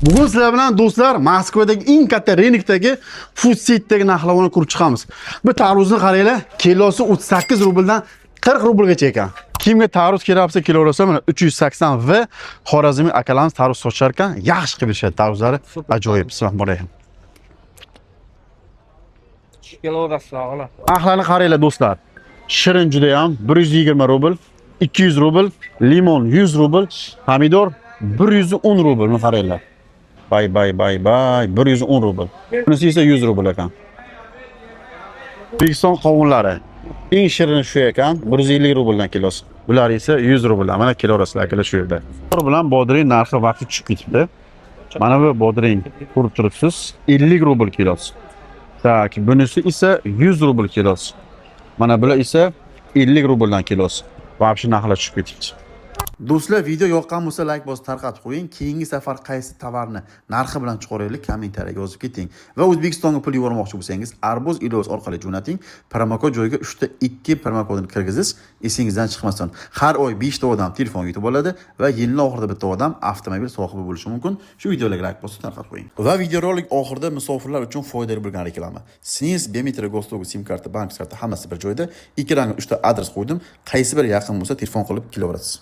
Bugun sizlar bilan do'stlar Moskvadagi eng katta Renikdagi Food City'dagi narxlarni ko'rib chiqamiz. Bu tarvuzni qaranglar, kilosi 38 rubldan 40 rublgacha ekan. Kimga tarvuz kerak bo'lsa kilosi mana 380 va Xorazmiy akalarimiz tarvuz sochar ekan, yaxshi qilib berishadi tarvuzlari. Ajoyib, bismillah bo'layim. Kilogramm. Narxlarni qaranglar do'stlar. Shirin juda ham 120 rubl, 200 rubl, limon 100 rubl, pomidor 110 rublni qaranglar. Bay 110 rubl. Bunisi esa 100 rubl ekan. O'zbekiston qovunlari eng shirini shu ekan, 150 rubldan kilosi. Bular esa 100 rubldan. Mana kilo raslarlar shu yerda. Bor bilan bodring narxi vaqti tushib ketibdi. Mana bu bodring ko'rib turibsiz, 50 rubl kilosi. Tak, bunisi esa 100 rubl kilosi. Mana bular esa 50 rubldan kilosi. Vaqti narxlar tushib ketibdi. Do'stlar, video yoqqan bo'lsa like bosib tarqatib qo'ying. Keyingi safar qaysi tovarni narxi bilan chiqaraylik kommentariyaga yozib keting. Va O'zbekistonga pul yubormoqchi bo'lsangiz, Arboz ilos orqali jo'nating. Promokod joyiga 3 ta 2 promokodini kirgizish esingizdan chiqmasin. Har oy 5 ta odam telefon yutib oladi va yilning oxirida bitta odam avtomobil sohibi bo'lishi mumkin. Shu videolarga like bosib tarqatib qo'ying. Va videorolik oxirida musofirlar uchun foydali bo'lgan reklama. Siz biometri gostogi sim karta, bank karta hammasi bir joyda. Ekranga 3 ta adres qo'ydim. Qaysi bir yaqin bo'lsa telefon qilib kelaverasiz.